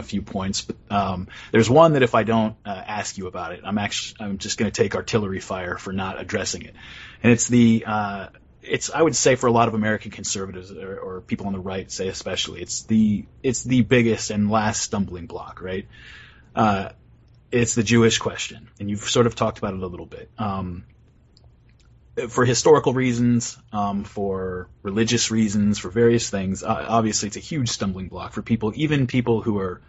a few points, but there's one that if I don't ask you about it, I'm just going to take artillery fire for not addressing it, and it's I would say for a lot of American conservatives or people on the right, say especially, it's the biggest and last stumbling block, right? It's the Jewish question, and you've sort of talked about it a little bit. For historical reasons, for religious reasons, for various things, obviously it's a huge stumbling block for people, even people who are,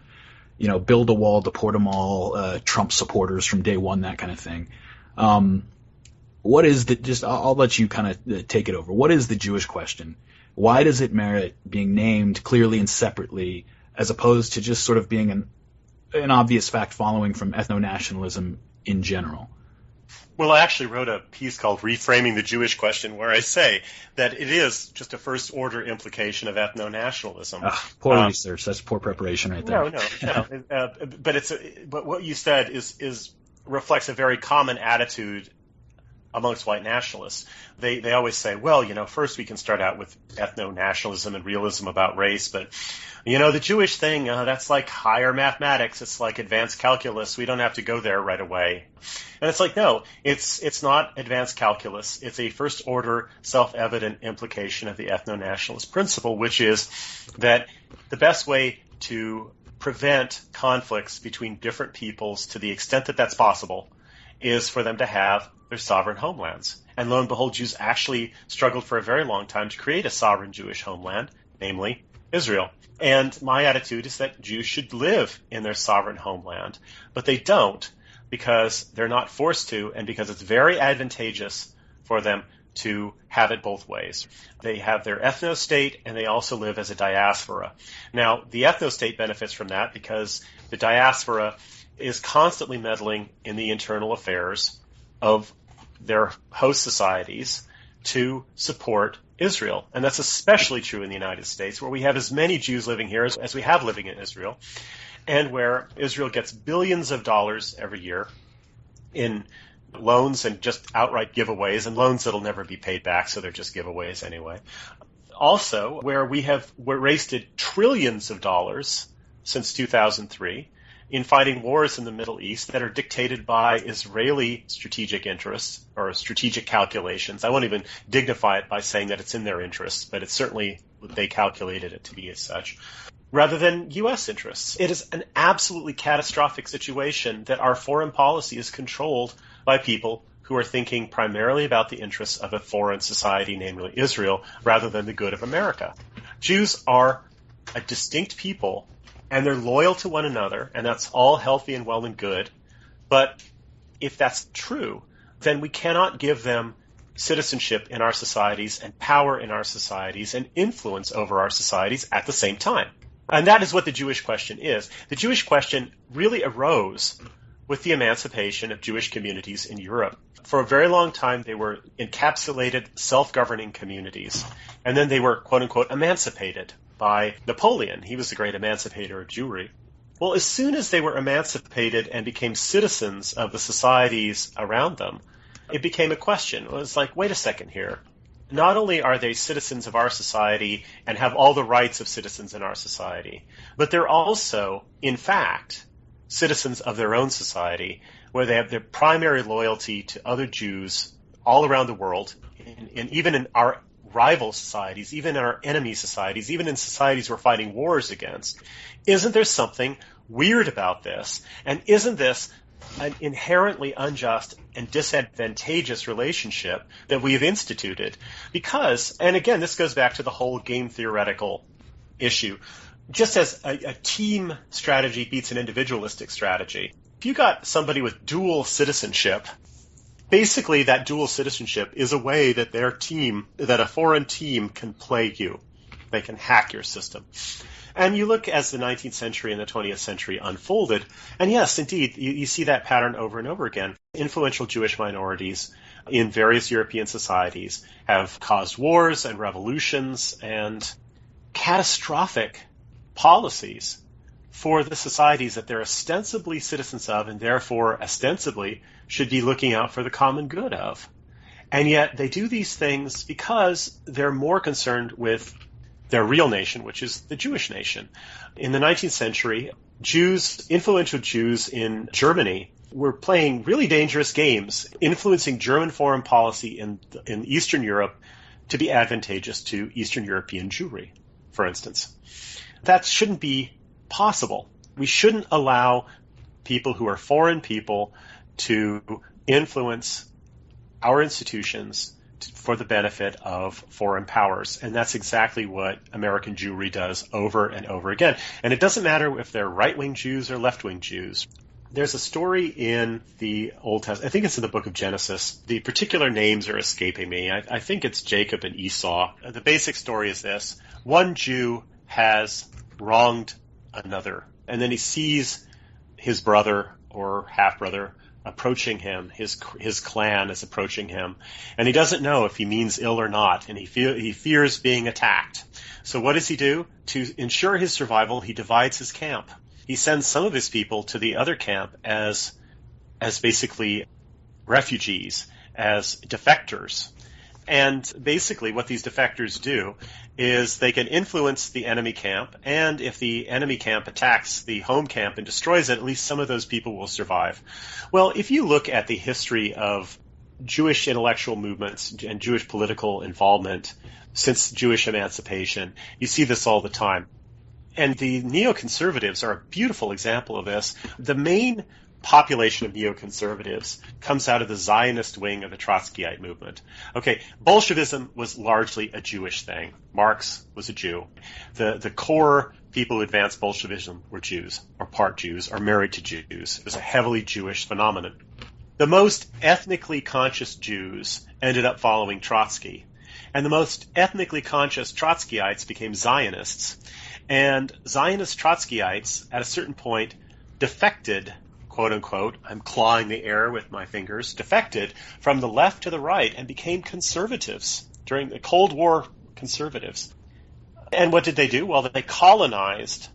build a wall, deport them all, Trump supporters from day one, that kind of thing. What is I'll let you kind of take it over. What is the Jewish question? Why does it merit being named clearly and separately as opposed to just sort of being an obvious fact following from ethno-nationalism in general? Well, I actually wrote a piece called Reframing the Jewish Question where I say that it is just a first-order implication of ethno-nationalism. Poor research. That's poor preparation right there. No. But what you said reflects a very common attitude amongst white nationalists. They always say, well, first we can start out with ethno-nationalism and realism about race, but the Jewish thing, that's like higher mathematics. It's like advanced calculus. We don't have to go there right away. And it's like, no, it's not advanced calculus. It's a first-order, self-evident implication of the ethno-nationalist principle, which is that the best way to prevent conflicts between different peoples to the extent that that's possible is for them to have their sovereign homelands. And lo and behold, Jews actually struggled for a very long time to create a sovereign Jewish homeland, namely Israel. And my attitude is that Jews should live in their sovereign homeland, but they don't because they're not forced to and because it's very advantageous for them to have it both ways. They have their ethno-state and they also live as a diaspora. Now, the ethno-state benefits from that because the diaspora is constantly meddling in the internal affairs of their host societies to support Israel. And that's especially true in the United States, where we have as many Jews living here as we have living in Israel, and where Israel gets billions of dollars every year in loans and just outright giveaways, and loans that'll never be paid back, so they're just giveaways anyway. Also, where we're wasted trillions of dollars since 2003 in fighting wars in the Middle East that are dictated by Israeli strategic interests or strategic calculations. I won't even dignify it by saying that it's in their interests, but it's certainly they calculated it to be as such, rather than U.S. interests. It is an absolutely catastrophic situation that our foreign policy is controlled by people who are thinking primarily about the interests of a foreign society, namely Israel, rather than the good of America. Jews are a distinct people, and they're loyal to one another, and that's all healthy and well and good. But if that's true, then we cannot give them citizenship in our societies and power in our societies and influence over our societies at the same time. And that is what the Jewish question is. The Jewish question really arose with the emancipation of Jewish communities in Europe. For a very long time, they were encapsulated, self-governing communities, and then they were, quote-unquote, emancipated by Napoleon. He was the great emancipator of Jewry. Well, as soon as they were emancipated and became citizens of the societies around them, it became a question. It was like, wait a second here. Not only are they citizens of our society and have all the rights of citizens in our society, but they're also, in fact, citizens of their own society, where they have their primary loyalty to other Jews all around the world, and even in our rival societies, even in our enemy societies, even in societies we're fighting wars against. Isn't there something weird about this? And isn't this an inherently unjust and disadvantageous relationship that we have instituted? Because, and again, this goes back to the whole game theoretical issue, just as a team strategy beats an individualistic strategy. If you got somebody with dual citizenship, basically that dual citizenship is a way that that a foreign team can play you. They can hack your system. And you look as the 19th century and the 20th century unfolded, and yes, indeed, you see that pattern over and over again. Influential Jewish minorities in various European societies have caused wars and revolutions and catastrophic policies for the societies that they're ostensibly citizens of and therefore ostensibly should be looking out for the common good of. And yet they do these things because they're more concerned with their real nation, which is the Jewish nation. In the 19th century, influential Jews in Germany, were playing really dangerous games, influencing German foreign policy in Eastern Europe to be advantageous to Eastern European Jewry, for instance. That shouldn't be possible. We shouldn't allow people who are foreign people to influence our institutions for the benefit of foreign powers. And that's exactly what American Jewry does over and over again. And it doesn't matter if they're right-wing Jews or left-wing Jews. There's a story in the Old Testament, I think it's in the book of Genesis. The particular names are escaping me. I think it's Jacob and Esau. The basic story is this. One Jew has wronged another, and then he sees his brother or half-brother approaching him, his clan is approaching him, and he doesn't know if he means ill or not, and he fears being attacked. So what does he do? To ensure his survival, he divides his camp. He sends some of his people to the other camp as basically refugees, as defectors. And basically what these defectors do is they can influence the enemy camp, and if the enemy camp attacks the home camp and destroys it, at least some of those people will survive. Well, if you look at the history of Jewish intellectual movements and Jewish political involvement since Jewish emancipation, you see this all the time. And the neoconservatives are a beautiful example of this. The main population of neoconservatives comes out of the Zionist wing of the Trotskyite movement. Okay, Bolshevism was largely a Jewish thing. Marx was a Jew. The core people who advanced Bolshevism were Jews, or part Jews, or married to Jews. It was a heavily Jewish phenomenon. The most ethnically conscious Jews ended up following Trotsky, and the most ethnically conscious Trotskyites became Zionists. And Zionist Trotskyites, at a certain point, defected, quote unquote, I'm clawing the air with my fingers, defected from the left to the right and became conservatives during the Cold War conservatives. And what did they do? Well, they colonized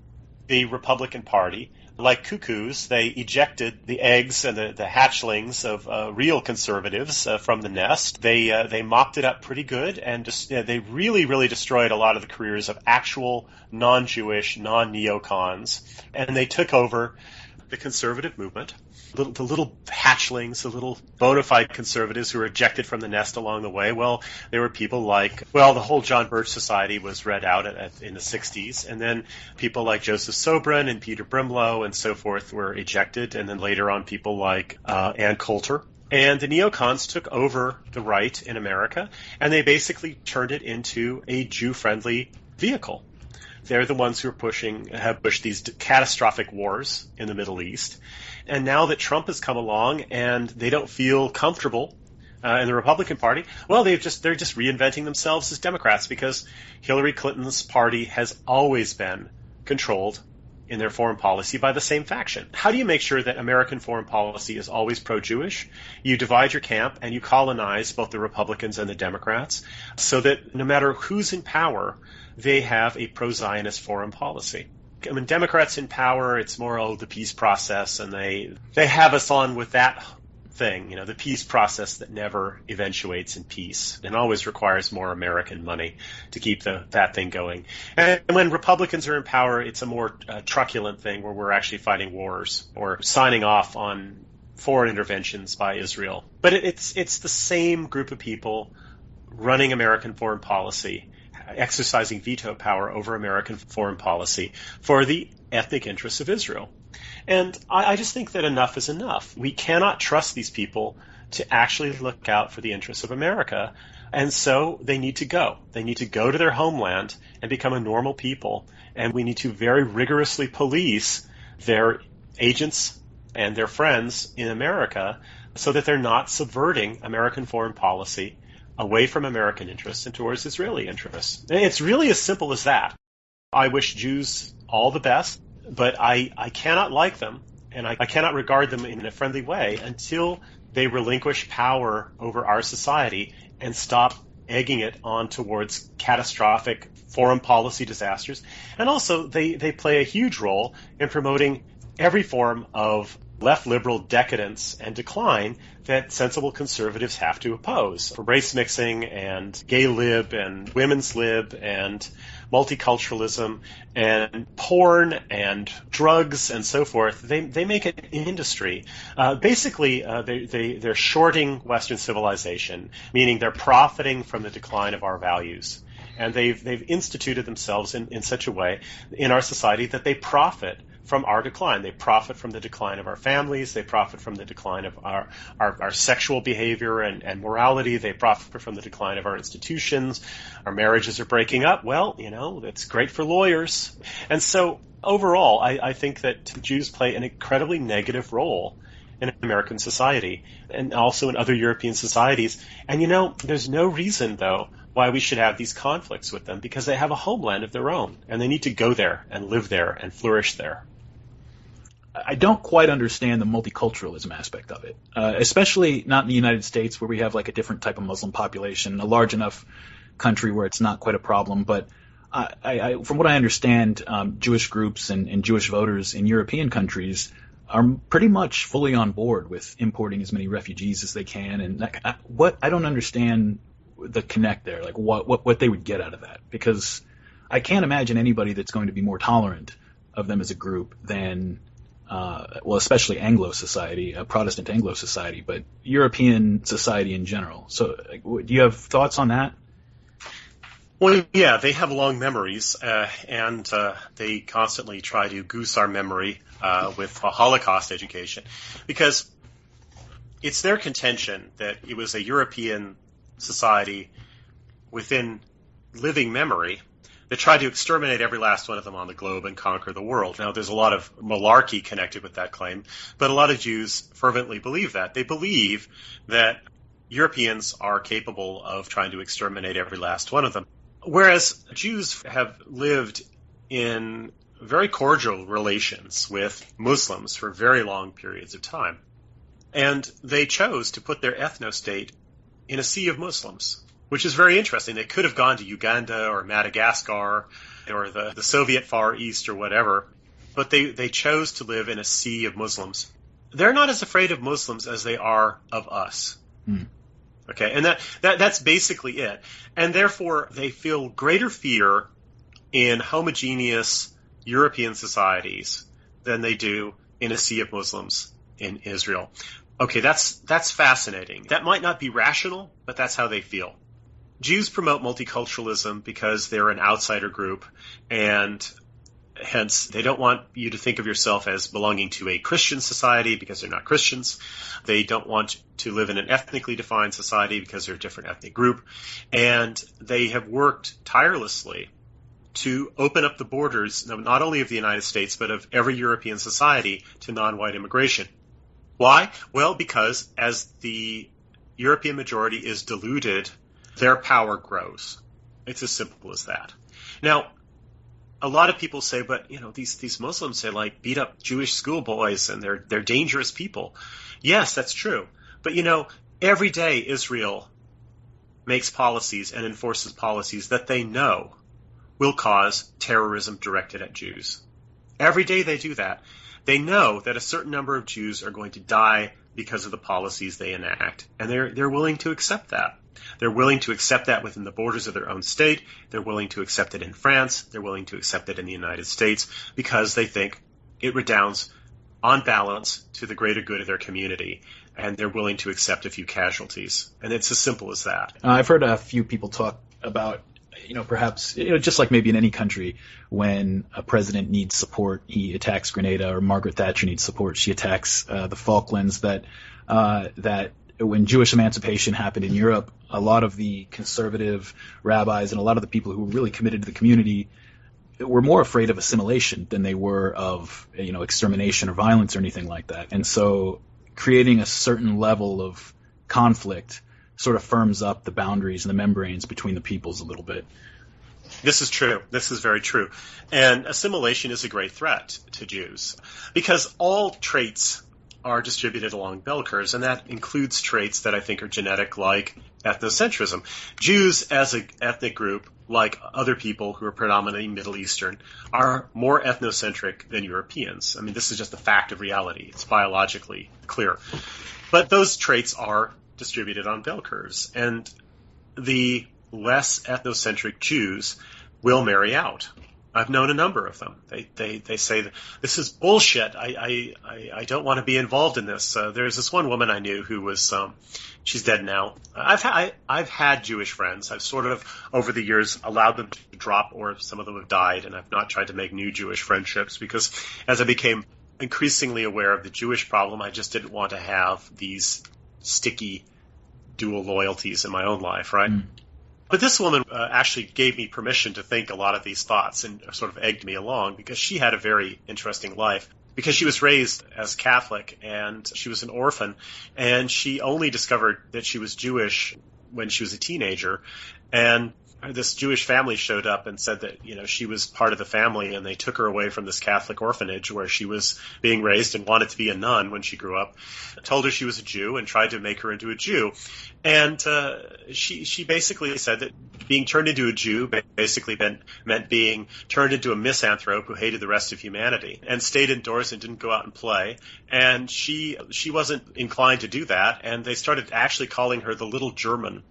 the Republican Party. Like cuckoos, they ejected the eggs and the hatchlings of real conservatives from the nest. They mopped it up pretty good, and they really, really destroyed a lot of the careers of actual non-Jewish, non-neocons. And they took over the conservative movement. The little hatchlings, the little bona fide conservatives who were ejected from the nest along the way, well, there were people like, the whole John Birch Society was read out in the 60s, and then people like Joseph Sobran and Peter Brimlow and so forth were ejected, and then later on people like Ann Coulter. And the neocons took over the right in America, and they basically turned it into a Jew-friendly vehicle. They're the ones who have pushed these catastrophic wars in the Middle East. And now that Trump has come along and they don't feel comfortable in the Republican Party, well, they're just reinventing themselves as Democrats, because Hillary Clinton's party has always been controlled in their foreign policy by the same faction. How do you make sure that American foreign policy is always pro-Jewish? You divide your camp and you colonize both the Republicans and the Democrats so that no matter who's in power, they have a pro-Zionist foreign policy. I mean, Democrats in power, it's more, the peace process, and they have us on with that thing, the peace process that never eventuates in peace and always requires more American money to keep that thing going. And when Republicans are in power, it's a more truculent thing where we're actually fighting wars or signing off on foreign interventions by Israel. But it's the same group of people running American foreign policy, exercising veto power over American foreign policy for the ethnic interests of Israel. And I just think that enough is enough. We cannot trust these people to actually look out for the interests of America. And so they need to go. They need to go to their homeland and become a normal people. And we need to very rigorously police their agents and their friends in America so that they're not subverting American foreign policy away from American interests and towards Israeli interests. And it's really as simple as that. I wish Jews all the best, but I cannot like them, and I cannot regard them in a friendly way until they relinquish power over our society and stop egging it on towards catastrophic foreign policy disasters. And also, they play a huge role in promoting every form of left liberal decadence and decline that sensible conservatives have to oppose. Race mixing and gay lib and women's lib and multiculturalism and porn and drugs and so forth, they make an industry. Basically, they're shorting Western civilization, meaning they're profiting from the decline of our values. And they've instituted themselves in such a way in our society that they profit from our decline. They profit from the decline of our families. They profit from the decline of our sexual behavior and morality. They profit from the decline of our institutions. Our marriages are breaking up. Well, that's great for lawyers. And so overall, I think that Jews play an incredibly negative role in American society and also in other European societies. And there's no reason, though, why we should have these conflicts with them, because they have a homeland of their own, and they need to go there and live there and flourish there. I don't quite understand the multiculturalism aspect of it, especially not in the United States, where we have like a different type of Muslim population, a large enough country where it's not quite a problem. But from what I understand, Jewish groups and Jewish voters in European countries are pretty much fully on board with importing as many refugees as they can. And I don't understand the connect there, like what they would get out of that, because I can't imagine anybody that's going to be more tolerant of them as a group than especially Anglo society, Protestant Anglo society, but European society in general. So do you have thoughts on that? Well, yeah, they have long memories, and they constantly try to goose our memory with Holocaust education, because it's their contention that it was a European society within living memory that tried to exterminate every last one of them on the globe and conquer the world. Now, there's a lot of malarkey connected with that claim, but a lot of Jews fervently believe that. They believe that Europeans are capable of trying to exterminate every last one of them, whereas Jews have lived in very cordial relations with Muslims for very long periods of time. And they chose to put their ethno-state in a sea of Muslims, which is very interesting. They could have gone to Uganda or Madagascar or the Soviet Far East or whatever, but they chose to live in a sea of Muslims. They're not as afraid of Muslims as they are of us. Okay, and that's basically it. And therefore, they feel greater fear in homogeneous European societies than they do in a sea of Muslims in Israel. Okay, that's fascinating. That might not be rational, but that's how they feel. Jews promote multiculturalism because they're an outsider group, and hence they don't want you to think of yourself as belonging to a Christian society because they're not Christians. They don't want to live in an ethnically defined society because they're a different ethnic group. And they have worked tirelessly to open up the borders, not only of the United States, but of every European society to non-white immigration. Why? Well, because as the European majority is diluted, their power grows. It's as simple as that. Now, a lot of people say, but these Muslims, they like beat up Jewish schoolboys and they're dangerous people. Yes, that's true. But every day Israel makes policies and enforces policies that they know will cause terrorism directed at Jews. Every day they do that. They know that a certain number of Jews are going to die because of the policies they enact, and they're willing to accept that. They're willing to accept that within the borders of their own state. They're willing to accept it in France. They're willing to accept it in the United States because they think it redounds, on balance, to the greater good of their community, and they're willing to accept a few casualties. And it's as simple as that. I've heard a few people talk about, perhaps, just like maybe in any country, when a president needs support, he attacks Grenada, or Margaret Thatcher needs support, she attacks the Falklands, that when Jewish emancipation happened in Europe, a lot of the conservative rabbis and a lot of the people who were really committed to the community were more afraid of assimilation than they were of, extermination or violence or anything like that. And so creating a certain level of conflict sort of firms up the boundaries and the membranes between the peoples a little bit. This is true. This is very true. And assimilation is a great threat to Jews because all traits are distributed along bell curves, and that includes traits that I think are genetic, like ethnocentrism. Jews as an ethnic group, like other people who are predominantly Middle Eastern, are more ethnocentric than Europeans. I mean, this is just a fact of reality. It's biologically clear. But those traits are distributed on bell curves, and the less ethnocentric Jews will marry out. I've known a number of them. They say that this is bullshit. I don't want to be involved in this. There's this one woman I knew who was, she's dead now. I've had Jewish friends. I've sort of over the years allowed them to drop, or some of them have died, and I've not tried to make new Jewish friendships because as I became increasingly aware of the Jewish problem, I just didn't want to have these sticky dual loyalties in my own life, right? Mm. But this woman actually gave me permission to think a lot of these thoughts and sort of egged me along because she had a very interesting life. Because she was raised as Catholic and she was an orphan, and she only discovered that she was Jewish when she was a teenager. And this Jewish family showed up and said that, she was part of the family, and they took her away from this Catholic orphanage where she was being raised and wanted to be a nun when she grew up, told her she was a Jew and tried to make her into a Jew. And she basically said that being turned into a Jew basically meant being turned into a misanthrope who hated the rest of humanity and stayed indoors and didn't go out and play. And she wasn't inclined to do that, and they started actually calling her the little German.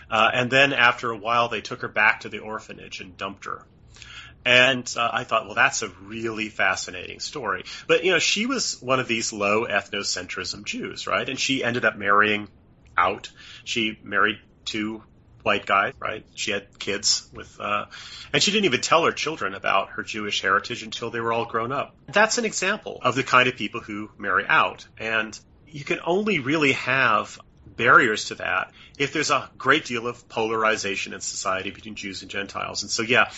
And then after a while, they took her back to the orphanage and dumped her. And I thought, well, that's a really fascinating story. But, she was one of these low ethnocentrism Jews, right? And she ended up marrying out. She married 2 white guys, right? She had kids with, and she didn't even tell her children about her Jewish heritage until they were all grown up. That's an example of the kind of people who marry out. And you can only really have barriers to that if there's a great deal of polarization in society between Jews and Gentiles. And so, yeah,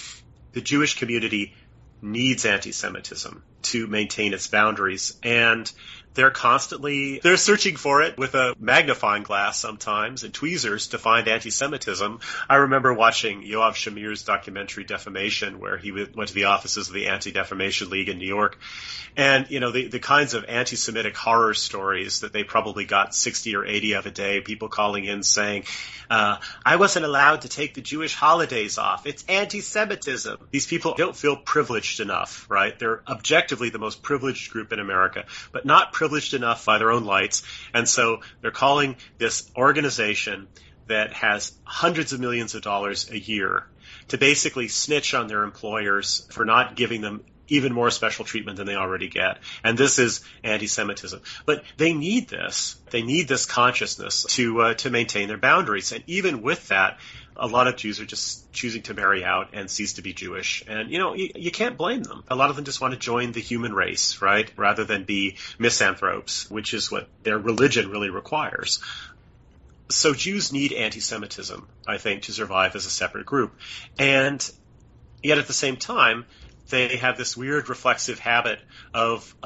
the Jewish community needs anti-Semitism to maintain its boundaries, and they're searching for it with a magnifying glass sometimes and tweezers to find anti-Semitism. I remember watching Yoav Shamir's documentary Defamation, where he went to the offices of the Anti-Defamation League in New York. And, the kinds of anti-Semitic horror stories that they probably got 60 or 80 of a day, people calling in saying, I wasn't allowed to take the Jewish holidays off. It's anti-Semitism. These people don't feel privileged enough, right? They're objectively the most privileged group in America, but not privileged enough by their own lights. And so they're calling this organization that has hundreds of millions of dollars a year to basically snitch on their employers for not giving them even more special treatment than they already get. And this is anti-Semitism. But they need this. They need this consciousness to maintain their boundaries. And even with that, a lot of Jews are just choosing to marry out and cease to be Jewish. And, you can't blame them. A lot of them just want to join the human race, right? Rather than be misanthropes, which is what their religion really requires. So Jews need anti-Semitism, I think, to survive as a separate group. And yet at the same time, they have this weird reflexive habit of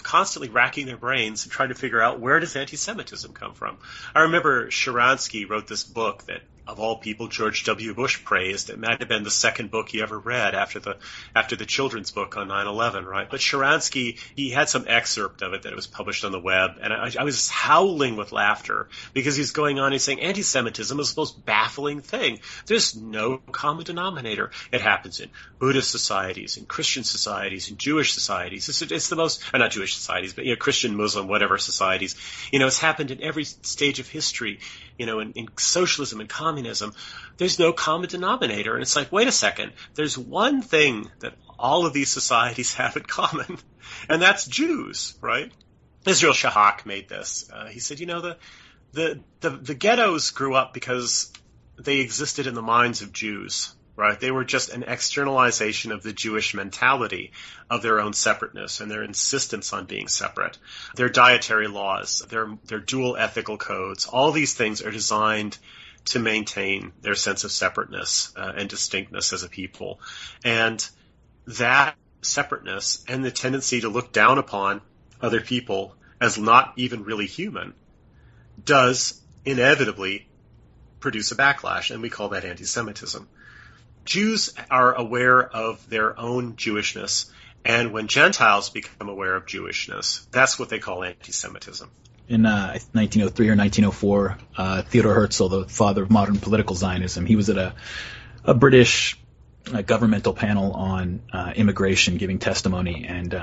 constantly racking their brains and trying to figure out, where does anti-Semitism come from? I remember Sharansky wrote this book that, of all people, George W. Bush praised. It might have been the second book he ever read after the children's book on 9/11, right? But Sharansky, he had some excerpt of it that was published on the web, and I was howling with laughter because he's going on, he's saying anti-Semitism is the most baffling thing. There's no common denominator. It happens in Buddhist societies, in Christian societies, in Jewish societies. It's the most, not Jewish societies, but Christian, Muslim, whatever societies. It's happened in every stage of history. In socialism and communism, there's no common denominator. And it's like, wait a second, there's one thing that all of these societies have in common, and that's Jews, right? Israel Shahak made this. He said, the ghettos grew up because they existed in the minds of Jews, right? They were just an externalization of the Jewish mentality of their own separateness and their insistence on being separate. Their dietary laws, their dual ethical codes, all these things are designed to maintain their sense of separateness and distinctness as a people. And that separateness and the tendency to look down upon other people as not even really human does inevitably produce a backlash, and we call that anti-Semitism. Jews are aware of their own Jewishness, and when Gentiles become aware of Jewishness, that's what they call anti-Semitism. In 1903 or 1904, Theodor Herzl, the father of modern political Zionism, he was at a British governmental panel on immigration giving testimony, and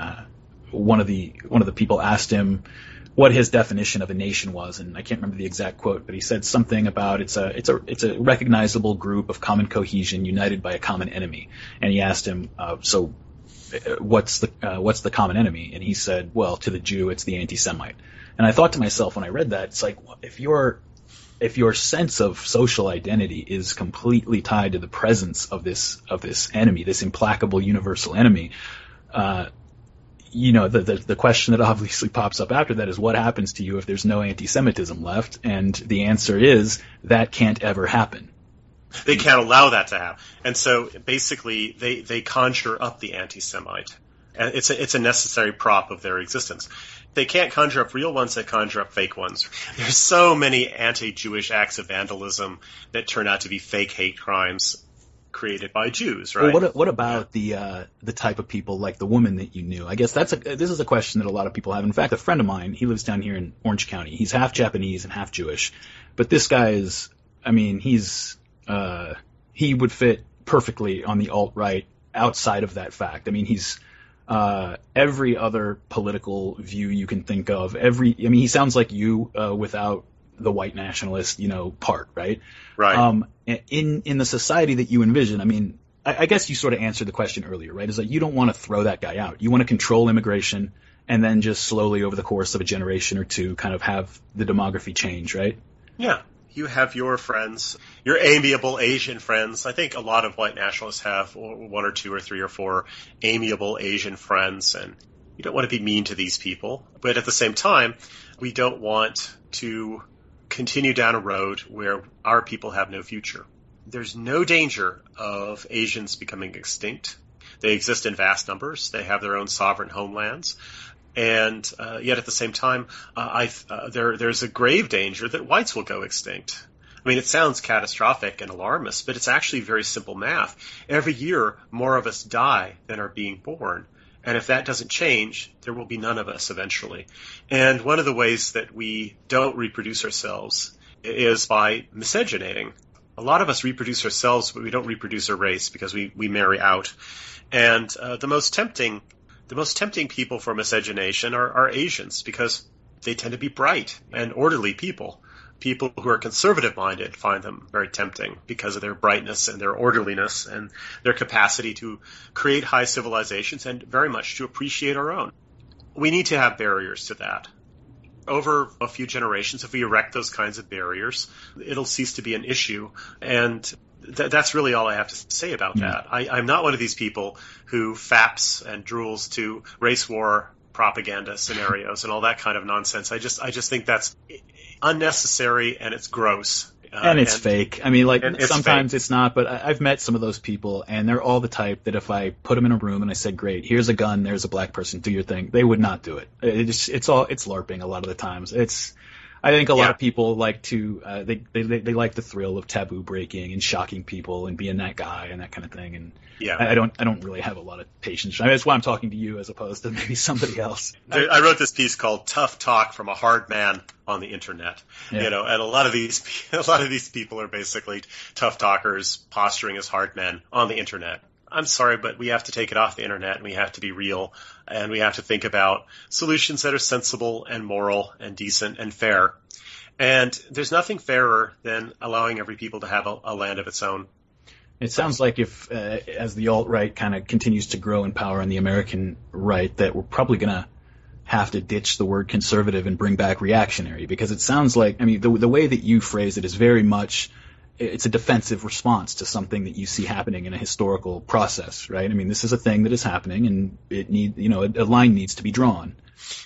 one of the people asked him what his definition of a nation was, and I can't remember the exact quote, but he said something about it's a recognizable group of common cohesion united by a common enemy. And he asked him, so what's the common enemy? And he said, well, to the Jew, it's the anti-Semite. And I thought to myself when I read that, it's like, if your sense of social identity is completely tied to the presence of this enemy, this implacable universal enemy, the question that obviously pops up after that is what happens to you if there's no anti-Semitism left? And the answer is that can't ever happen. They can't allow that to happen. And so basically they conjure up the anti-Semite. And it's a necessary prop of their existence. They can't conjure up real ones, they conjure up fake ones. There's so many anti-Jewish acts of vandalism that turn out to be fake hate crimes created by Jews, right? Well, what about the type of people like the woman that you knew? I guess this is a question that a lot of people have. In fact, a friend of mine, he lives down here in Orange County. He's half Japanese and half Jewish, but this guy is, he would fit perfectly on the alt-right outside of that fact. I mean, he's every other political view you can think of. He sounds like you without the white nationalist, part, right? Right. In the society that you envision, I guess you sort of answered the question earlier, right? Is that you don't want to throw that guy out. You want to control immigration and then just slowly over the course of a generation or two kind of have the demography change, right? Yeah. You have your friends, your amiable Asian friends. I think a lot of white nationalists have one or two or three or four amiable Asian friends, and you don't want to be mean to these people. But at the same time, we don't want to continue down a road where our people have no future. There's no danger of Asians becoming extinct. They exist in vast numbers. They have their own sovereign homelands. And yet at the same time, there's a grave danger that whites will go extinct. It sounds catastrophic and alarmist, but it's actually very simple math. Every year, more of us die than are being born. And if that doesn't change, there will be none of us eventually. And one of the ways that we don't reproduce ourselves is by miscegenating. A lot of us reproduce ourselves, but we don't reproduce our race because we marry out. And the most tempting people for miscegenation are Asians because they tend to be bright and orderly people. People who are conservative-minded find them very tempting because of their brightness and their orderliness and their capacity to create high civilizations and very much to appreciate our own. We need to have barriers to that. Over a few generations, if we erect those kinds of barriers, it'll cease to be an issue. And that's really all I have to say about that. I'm not one of these people who faps and drools to race war propaganda scenarios and all that kind of nonsense. I just think that's unnecessary and it's gross. And it's fake. Sometimes it's not, but I've met some of those people, and they're all the type that if I put them in a room and I said, great, here's a gun, there's a black person, do your thing, they would not do it. It's LARPing a lot of the times. I think a lot of people like to they like the thrill of taboo breaking and shocking people and being that guy and that kind of thing. And I don't really have a lot of patience. That's why I'm talking to you as opposed to maybe somebody else. I wrote this piece called "Tough Talk from a Hard Man on the Internet." And a lot of these people are basically tough talkers posturing as hard men on the Internet. I'm sorry, but we have to take it off the Internet and we have to be real and we have to think about solutions that are sensible and moral and decent and fair. And there's nothing fairer than allowing every people to have a land of its own. It sounds like if, as the alt-right kind of continues to grow in power in the American right, that we're probably going to have to ditch the word conservative and bring back reactionary, because it sounds like, the way that you phrase it is very much, it's a defensive response to something that you see happening in a historical process, right? This is a thing that is happening, and a line needs to be drawn.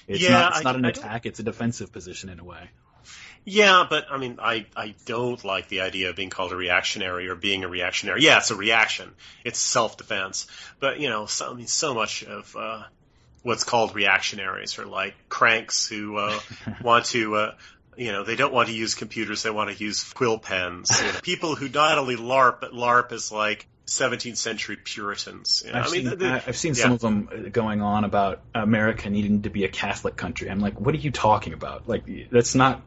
It's not an attack; it's a defensive position in a way. Yeah, but I don't like the idea of being called a reactionary or being a reactionary. Yeah, it's a reaction; it's self-defense. But so much of what's called reactionaries are like cranks who want to. They don't want to use computers, they want to use quill pens. People who not only LARP, but LARP is like 17th century Puritans. I've seen some of them going on about America needing to be a Catholic country. I'm like, what are you talking about? Like, that's not...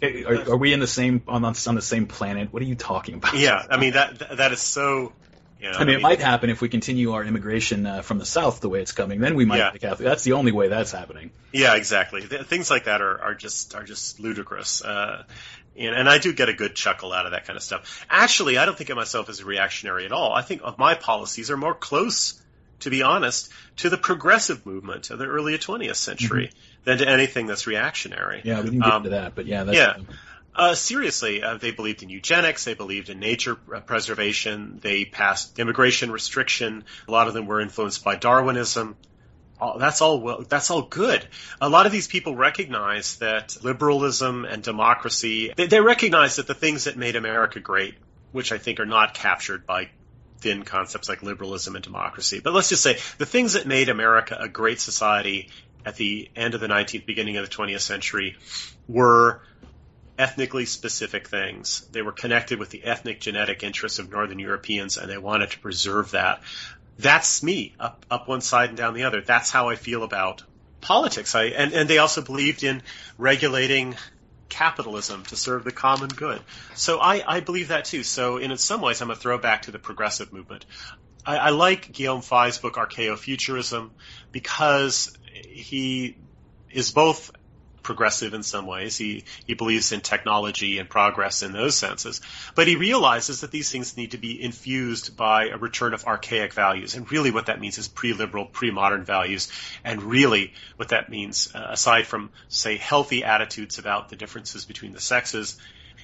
Are we on the same planet? What are you talking about? Yeah, that is so You know, I mean, it might happen if we continue our immigration from the South the way it's coming. Then we might Yeah. be Catholic. That's the only way that's happening. Yeah, exactly. Things like that are just ludicrous. And I do get a good chuckle out of that kind of stuff. Actually, I don't think of myself as a reactionary at all. I think of my policies are more close, to be honest, to the progressive movement of the early 20th century than to anything that's reactionary. Yeah, we didn't get into that, but yeah, that's Seriously, they believed in eugenics. They believed in nature preservation. They passed immigration restriction. A lot of them were influenced by Darwinism. That's all good. A lot of these people recognize that liberalism and democracy, they recognize that the things that made America great, which I think are not captured by thin concepts like liberalism and democracy, but let's just say the things that made America a great society at the end of the 19th, beginning of the 20th century were ethnically specific things. They were connected with the ethnic genetic interests of Northern Europeans, and they wanted to preserve that. That's me, up one side and down the other. That's how I feel about politics. And they also believed in regulating capitalism to serve the common good. So I believe that too. So in some ways, I'm a throwback to the progressive movement. I like Guillaume Fay's book, Archo-futurism, because he is both progressive in some ways. He believes in technology and progress in those senses. But he realizes that these things need to be infused by a return of archaic values. And really what that means is pre-liberal, pre-modern values. And really what that means, aside from, say, healthy attitudes about the differences between the sexes,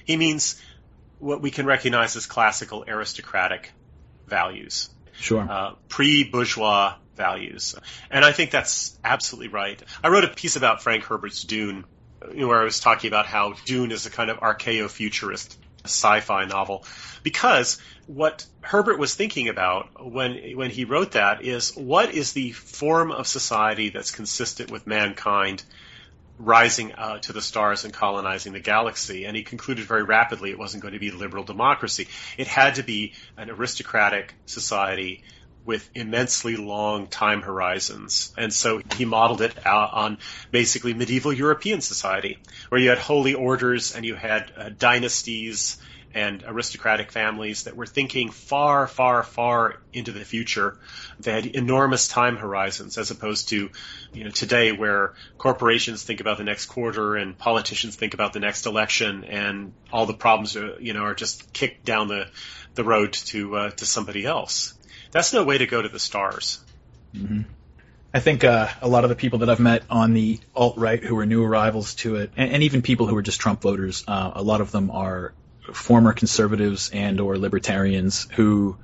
he means what we can recognize as classical aristocratic values. Sure. Pre-bourgeois values. And I think that's absolutely right. I wrote a piece about Frank Herbert's Dune, where I was talking about how Dune is a kind of archaeo-futurist sci-fi novel, because what Herbert was thinking about when he wrote that is, what is the form of society that's consistent with mankind rising to the stars and colonizing the galaxy? And he concluded very rapidly it wasn't going to be liberal democracy. It had to be an aristocratic society with immensely long time horizons. And so he modeled it on basically medieval European society, where you had holy orders and you had dynasties and aristocratic families that were thinking far, far, far into the future. They had enormous time horizons, as opposed to, today, where corporations think about the next quarter and politicians think about the next election, and all the problems are just kicked down the road to somebody else. That's no way to go to the stars. Mm-hmm. I think a lot of the people that I've met on the alt-right who are new arrivals to it, and even people who are just Trump voters, a lot of them are former conservatives and or libertarians who,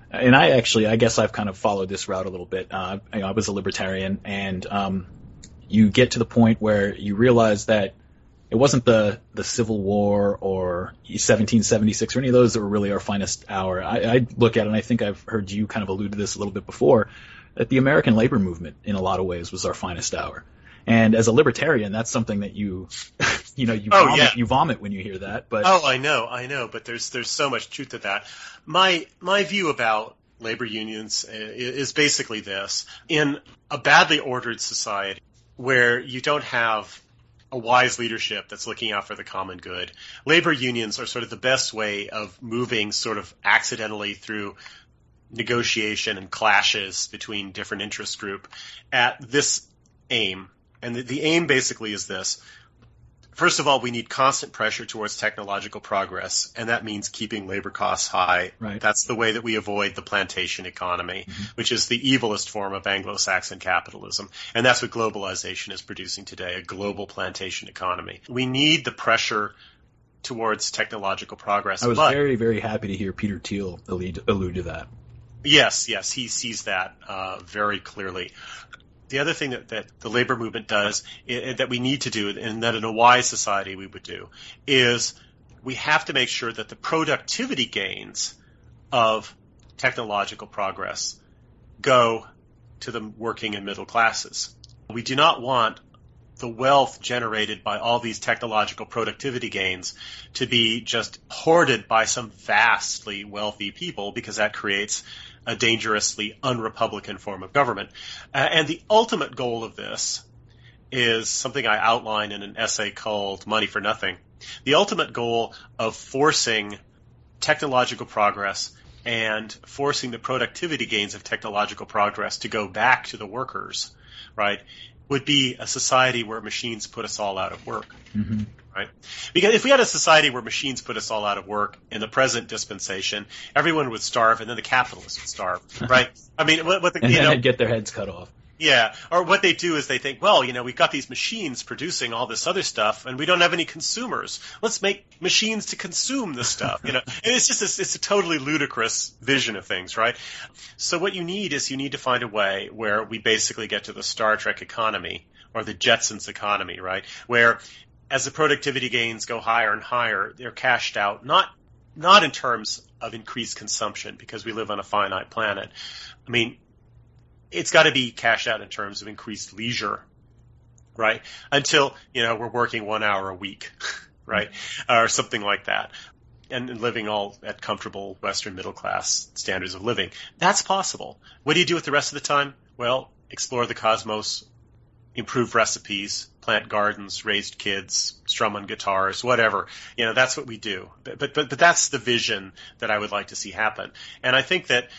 and I guess I've kind of followed this route a little bit. I was a libertarian, and you get to the point where you realize that it wasn't the Civil War or 1776 or any of those that were really our finest hour. I look at it, and I think I've heard you kind of allude to this a little bit before, that the American labor movement in a lot of ways was our finest hour. And as a libertarian, that's something that you vomit when you hear that. But I know, but there's so much truth to that. My view about labor unions is basically this: in a badly ordered society where you don't have a wise leadership that's looking out for the common good, labor unions are sort of the best way of moving sort of accidentally through negotiation and clashes between different interest group at this aim. And the aim basically is this. First of all, we need constant pressure towards technological progress, and that means keeping labor costs high. Right. That's the way that we avoid the plantation economy, which is the evilest form of Anglo-Saxon capitalism. And that's what globalization is producing today, a global plantation economy. We need the pressure towards technological progress. I was very, very happy to hear Peter Thiel allude to that. Yes, he sees that very clearly. The other thing that the labor movement does, that we need to do, and that in a wise society we would do, is we have to make sure that the productivity gains of technological progress go to the working and middle classes. We do not want the wealth generated by all these technological productivity gains to be just hoarded by some vastly wealthy people, because that creates a dangerously unrepublican form of government. And the ultimate goal of this is something I outline in an essay called Money for Nothing. The ultimate goal of forcing technological progress and forcing the productivity gains of technological progress to go back to the workers, right, would be a society where machines put us all out of work. Mm-hmm. Right? Because if we had a society where machines put us all out of work in the present dispensation, everyone would starve, and then the capitalists would starve, right? I mean, what the, and then they'd get their heads cut off. Yeah, or what they do is they think, well, we've got these machines producing all this other stuff, and we don't have any consumers. Let's make machines to consume the stuff, And it's just it's a totally ludicrous vision of things, right? So what you need to find a way where we basically get to the Star Trek economy or the Jetsons economy, right? Where as the productivity gains go higher and higher, they're cashed out, not in terms of increased consumption, because we live on a finite planet. I mean, it's got to be cashed out in terms of increased leisure, right? Until, we're working 1 hour a week, right? Or something like that. And living all at comfortable Western middle class standards of living. That's possible. What do you do with the rest of the time? Well, explore the cosmos, improve recipes, plant gardens, raise kids, strum on guitars, whatever. That's what we do. But that's the vision that I would like to see happen. And I think that